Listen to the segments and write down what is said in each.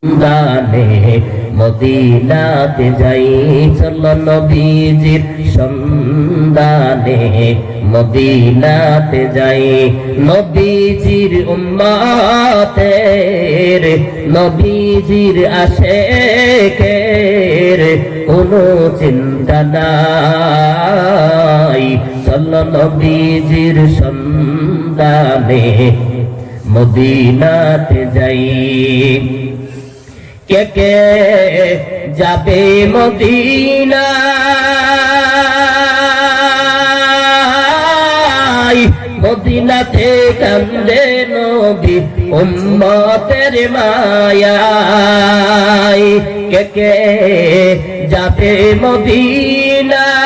দানে মদিনাতে যাই, চলো নবীজির সন্ধানে মদিনাতে যাই। নবীজির উম্মতের, নবীজির আশেকের কোনো চিন্তা নাই, চলো নবীজির সন্ধানে মদিনাতে যাই। কে কে যাবে মদিনায়, মদিনাতে কান্দে নবী উম্মতের মায়ায়। কে কে যাবে মদিনায়,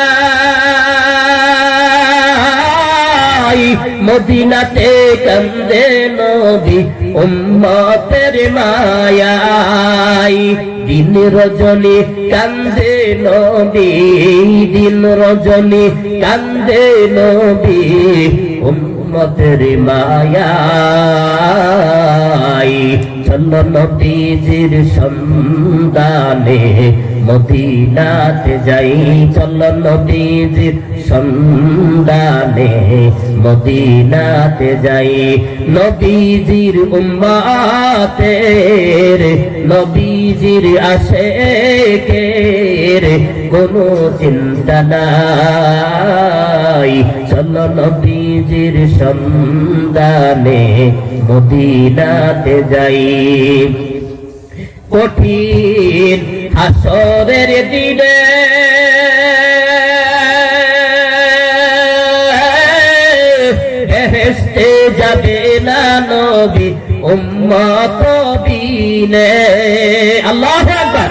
মদিনাতে কান্দে নবী উম্মতের মায়ায়। দিন রজনী কান্দে নবী, দিন রজনী কান্দে নবী উম্মতের মায়ায়। চলো নবীজির সন্ধানে মদিনাতে যাই, চলো নবীজির সন্ধানে মদিনাতে যাই। নবীজির উম্মতের, নবীজির আশেকের কোনো চিন্তা নাই, চলো নবীজির সন্ধানে মদিনাতে যাই। কঠিন হাসরের দিনে বেহেশতে যাবে না নবী উম্মত বিনে। আল্লাহু আকবার।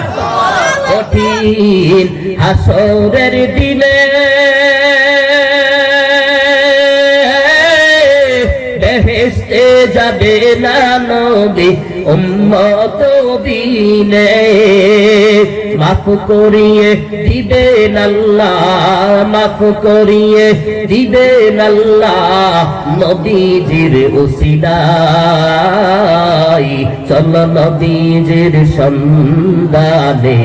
কঠিন হাসরের দিনে বেহেশতে যাবে না নবী উম্মত বিনে। মাফ করিয়ে দিবেন আল্লাহ, মাফ করিয়ে দিবেন আল্লাহ নবীজির উসিলায়। চলো নবীজির সন্ধানে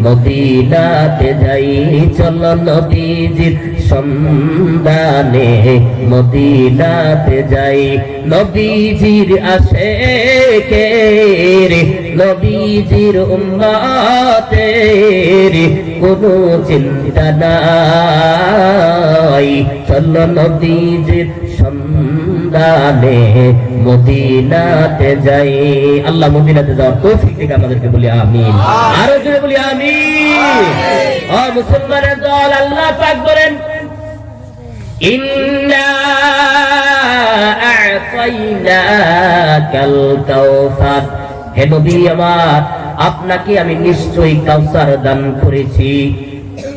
মদিনাতে যাই, চলো নবীজির সন্ধানে মদিনাতে যাই। নবীজির আশেকের, নবীজির উম্মতের কোনো চিন্তা নাই, চলো নবীজির সন্ধানে মদিনাতে যাই। আল্লাহ মদিনাতে যাওয়ার তৌফিক দিক আমাদেরকে, বলি আমিন। আরো জোরে বলি আমিন। ও মুসলমানের দল, আল্লাহ পাক বলেন ইন্না আ'তাইনাকাল কাউসার, হে নবী আমার, আপনাকে আমি নিশ্চয়ই কাউসার দান করেছি।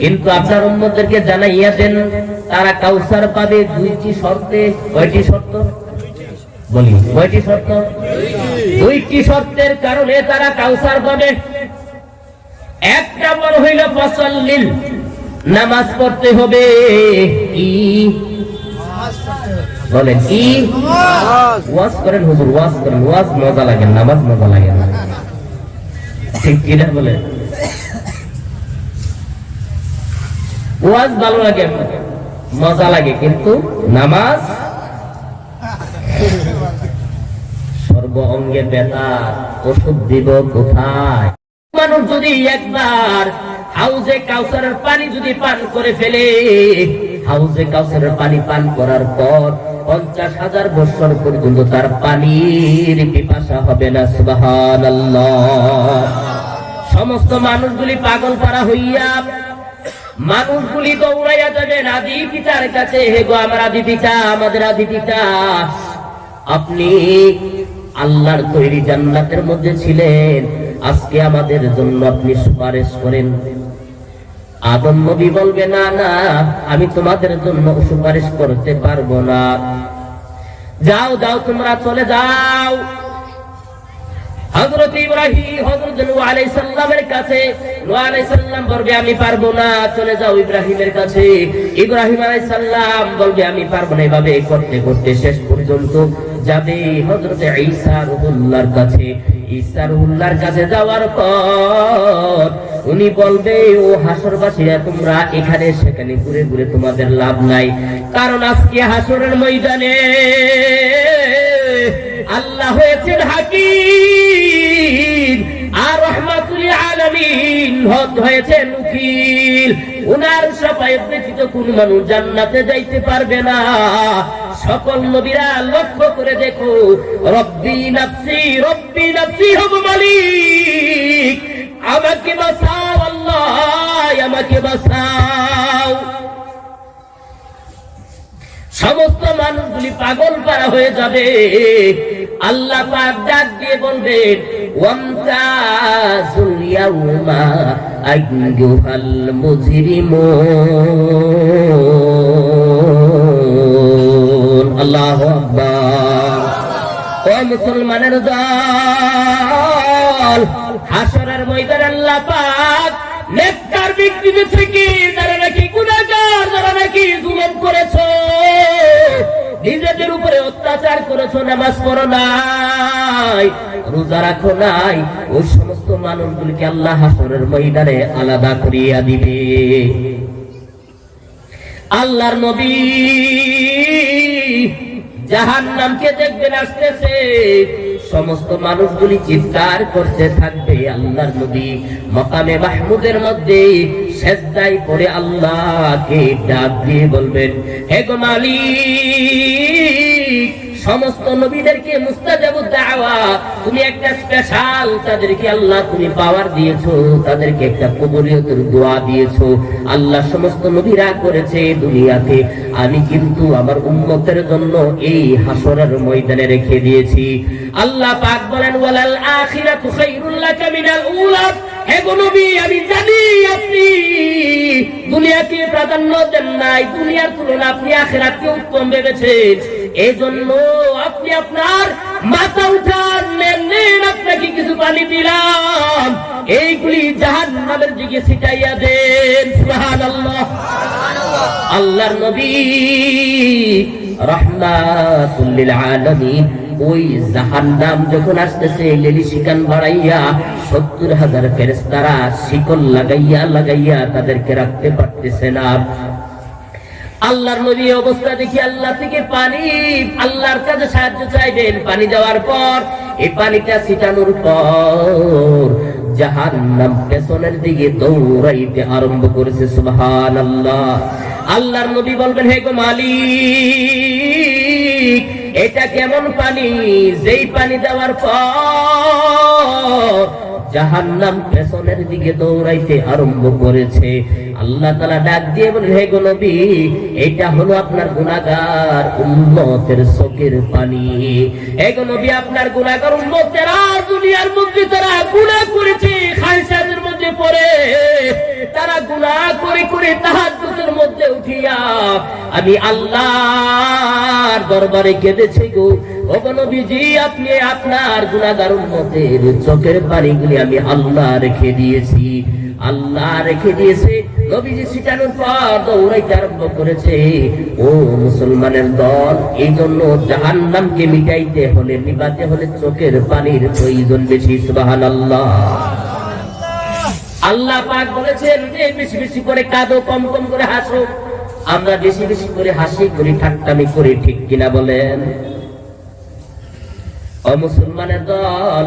কিন্তু আপনার উম্মতদেরকে জানাইয়া দেন, তারা কাউসার পাবে দুইটি শর্তে। কয়টি শর্ত বলি? কয়টি শর্ত? দুইটি শর্তের কারণে তারা কাউসার পাবে। এক নম্বর হইল ফাসাল্লিল, নামাজ পড়তে হবে। কি বলেন? কি ওয়াজ করেন হুজুর? ওয়াজ করেন, ওয়াজ মজা লাগে, নামাজ মজা লাগে না, ঠিক কিনা বলেন? ওয়াজ ভালো লাগে, মজা লাগে, কিন্তু নামাজ সর্ব অঙ্গে ব্যথা। ওষুধ দিব কোথায়? মানুষ যদি একবার হাউজে কাউসারের পানি যদি পান করে ফেলে, হাউজে কাউসারের পানি পান করার পর 50,000 বছর পর্যন্ত তার পানির পিপাসা হবে না। সুবহানাল্লাহ। সমস্ত মানুষগুলি পাগল পারা হইয়া, মানুষগুলি দৌড়াইয়া যাবে আদি পিতার কাছে। হে গো আমার আদি পিতা, আমাদের আদি পিতা, আপনি আল্লাহর তৈরি জান্নাতের মধ্যে ছিলেন, আজকে আমাদের জন্য আপনি সুপারিশ করেন। আদম নবী বলবে না না, আমি তোমাদের জন্য সুপারিশ করতে পারবো না, যাও যাও তোমরা চলে যাও। হযরত ইব্রাহিম, হযরত নূহ আলাইহিস সালামের কাছে নূহ আলাইহিস সালাম বলবে আমি পারবো না, চলে যাও ইব্রাহিমের কাছে। ইব্রাহিম আলাইহিস সালাম বলবে আমি পারবো না। এভাবে করতে করতে শেষ পর্যন্ত যাবে হযরত ঈসা রুহুল্লাহর কাছে। ঈসা রুহুল্লাহর কাছে যাওয়ার পর উনি বলবে, ও হাসরবাসীরা, তোমরা এখানে সেখানে ঘুরে ঘুরে তোমাদের লাভ নাই, কারণ আজকে হাসরের ময়দানে আল্লাহ হয়েছেন হাকিম আর রাহমাতুল আলামিন হয়েছেন উকিল। উনার শাফায়াত ব্যতীত কোন মানুষ জান্নাতে যাইতে পারবে না। সকল নবীরা লক্ষ্য করে দেখো, রব্বি নাফসি হব মালিক, আমাকে বাঁচাও আল্লাহ, আমাকে বাঁচাও। সমস্ত মানুষগুলি পাগল পারা হয়ে যাবে। আল্লাহ পাক ডাক দিয়ে বলবেন, ওয়ামতাজুল ইয়াউমা আইয়ুহাল মুজরিমুন। আল্লাহু আকবার। ও মুসলমানের দল, হাসরের ময়দানে আল্লাহ পাক নেককার ব্যক্তিদের থেকে যারা নাকি গুনাহগার, যারা নাকি জুলুম করেছো, নিজেদের উপরে অত্যাচার করেছো, নামাজ পড়ো নাই, রোজা রাখো নাই, ওই সমস্ত মানুষগুলিকে আল্লাহ হাসরের ময়দানে আলাদা করিয়া দিবে। আল্লাহর নবী জাহান্নামকে দেখবেন আসতেছে, সমস্ত মানুষগুলি চিৎকার করতে থাকবে। আল্লাহর নবী মাকামে মাহমুদের মধ্যে সেজদায় পড়ে আল্লাহকে ডাক দিয়ে বলবেন, হে গো মালিক, সমস্ত নবীদেরকে মুস্তাজাবুদ দাওয়া, তুমি একটা স্পেশাল, তাদেরকে আল্লাহ তুমি পাওয়ার দিয়েছো, তাদেরকে একটা কবুলিয়তের দোয়া দিয়েছো। আল্লাহ সমস্ত নবীরা করেছে দুনিয়াতে, আমি কিন্তু আমার উম্মতের জন্য এই হাসরের ময়দানে রেখে দিয়েছি। আল্লাহ পাক বলেন, ওয়ালাল আখিরাতু খায়রুল লাকা মিনাল উলা। হে গো নবী, আমি জানি আপনি দুনিয়াকে প্রাধান্য দেন নাই, দুনিয়ার তুলনায় আপনি আখিরাতকে উত্তম ভেবেছেন, এই জন্য আপনি আপনার মাথা উঠান, নেন, আপনাকে কিছু পানি দিলাম, এইগুলি জাহান্নামের দিকে ছিটাইয়া দেন। সুবহানাল্লাহ। আল্লাহর নবী রাহমাতুল লিল আলামিন ওই জাহান্নাম যখন আসতেছে, লেলি শিকান বাড়াইয়া 70,000 ফেরেশতারা শিকল লাগাইয়া তাদেরকে রাখতে পারতেছে না। আল্লাহর নবী অবস্থা দেখি আল্লাহ থেকে পানি, আল্লাহর কাছে সাহায্য চাইবেন। পানি দেওয়ার পর, এই পানিটা ছিটানোর পর জাহান্নাম পেছনের দিকে দৌড়াইতে আরম্ভ করেছে। সুবহানাল্লাহ। আল্লাহর নবী বলবেন, হে গো মালিক, এটা কেমন পানি, যেই পানি দেওয়ার পর জাহান্নাম পেছনের দিকে দৌড়াইতে আরম্ভ করেছে। আল্লাহ তাআলা ডাক দিয়ে বলেন, হে গো নবী, এটা হলো আপনার গুনাহগার উম্মতের চোখের পানি। হে গো নবী, আপনার গুনাহগার উম্মতেরা দুনিয়ার মধ্যে তারা গুনাহ করেছে, খায়সাতের মধ্যে পড়ে তারা গুনাহ করে করে তাহাজ্জুদের মধ্যে উঠিয়া আমি আল্লাহর দরবারে কেঁদেছি গো। ও গো নবীজি, আপনি আপনার গুনাহগার উম্মতের চোখের পানিগুলি আমি আল্লাহ রেখে দিয়েছি। আল্লাহ রেখে দিয়েছে। নবীজি ছিটানোর পর দৌড়াইতে আরম্ভ করেছে। ও মুসলমানের দল, এই জন্য জাহান্নামকে মিটাইতে হলে, নিবাতে হলে চোখের পানির প্রয়োজন বেশি। সুবহানাল্লাহ। আল্লাহ পাক বলেছেন যে বেশি বেশি করে কাঁদো, কম কম করে হাসো। আমরা বেশি বেশি করে হাসি করি, ঠাট্টামি করি, ঠিক কিনা বলেন? ও মুসলমানের দল,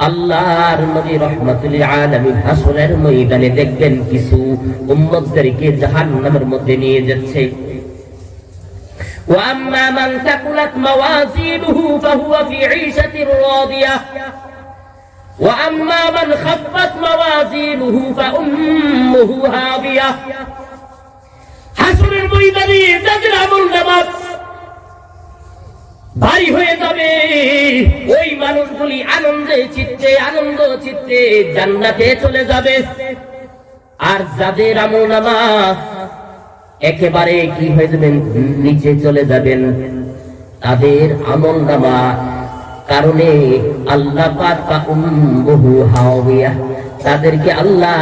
আল্লাহর নবী রাহমাতুল লিল আলামিন হাসরের ময়দানে দেখবেন কিছু উম্মতদেরকে জাহান্নামের মধ্যে নিয়ে যাচ্ছে। ওয়া আম্মা মান তাকুলাত মাওয়াজিনুহু ফাহুয়া ফি ঈশাতির রাদিয়াহ ওয়া আম্মা মান খাফফাত মাওয়াজিনুহু ফাউম্মুহু হাবিয়াহ। হাসরের ময়দানে যাদের আমলনামা ভারী হয়ে যাবে, ওই মানুষগুলি আনন্দ চিত্তে জান্নাতে চলে যাবে। আর যাদের আমলনামা একেবারে কি হয়ে যাবেন, নিচে চলে যাবেন, তাদের আমলনামা কারণে আল্লাহ পাক ফাউম্মুহু হাবিয়া, তাদেরকে আল্লাহ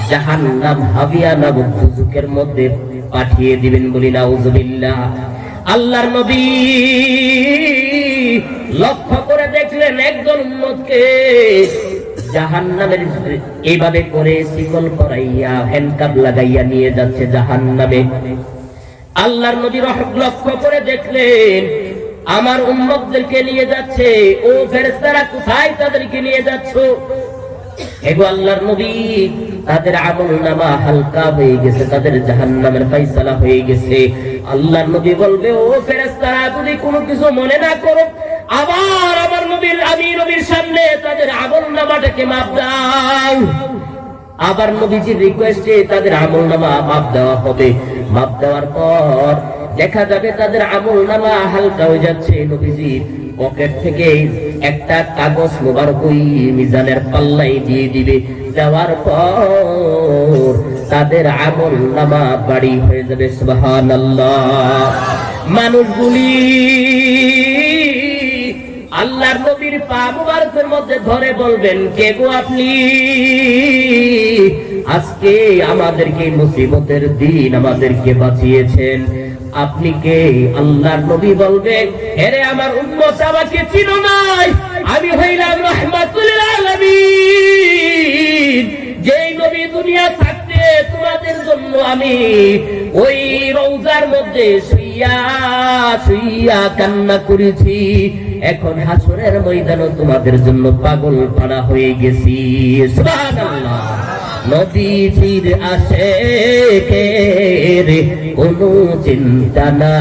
জাহান্নাম হাবিয়া নামক দুজকের মধ্যে পাঠিয়ে দিবেন। বলি নাউজুবিল্লাহ। আল্লাহর নবী লক্ষ্য করে দেখলেন একজন উম্মতকে জাহান্নামের এইভাবে করে শিকল পরাইয়া হ্যান্ডকাপ লাগাইয়া নিয়ে যাচ্ছে জাহান্নামে। আল্লাহর নবী লক্ষ্য করে দেখলেন আমার উম্মতদেরকে নিয়ে যাচ্ছে। ও ফেরেশতারা কোথায় তাদেরকে নিয়ে যাচ্ছ? এগো আল্লাহর নবী, তাদের আমলনামা হালকা হয়ে গেছে, তাদের জাহান্নামের ফয়সালা হয়ে গেছে। আল্লাহর নবী বলবে, ও ফেরেশতারা যদি কোনো কিছু মনে না করো, আবার আমার নবীর সামনে তাদের আমলনামাটাকে মাপ দাও। আবার নবীজির রিকোয়েস্টে তাদের আমলনামা মাপ দেওয়া হবে। মাপ দেওয়ার পর দেখা যাবে তাদের আমলনামা হালকা হয়ে যাচ্ছে। নবীজি পকেট থেকে একটা কাগজ মোবারক ওই মিজানের পাল্লাই দিয়ে দিবে। দেওয়ার পর তাদের আমলনামা বাড়ি হয়ে যাবে। সুবহানাল্লাহ। মানুষগুলি আল্লাহর নবীর পা মুবারকের মধ্যে ধরে বলবেন, কে গো আপনি? আজকে আমাদেরকে মুসিবতের দিন আমাদেরকে বাঁচিয়েছেন, আপনি কে? আল্লাহর নবী বলবে, আরে আমার উম্মত আমাকে চিনো নাই, আমি হইলাম রাহমাতুল আলামিন। যেই নবী দুনিয়া থাকতে তোমাদের জন্য আমি ওই রওজার মধ্যে শুইয়া শুইয়া কান্না করেছি, এখন হাসরের ময়দানে তোমাদের জন্য পাগল পাড়া হয়ে গেছি। সুবহানাল্লাহ। নবীজির আশিকের কোনো চিন্তা না।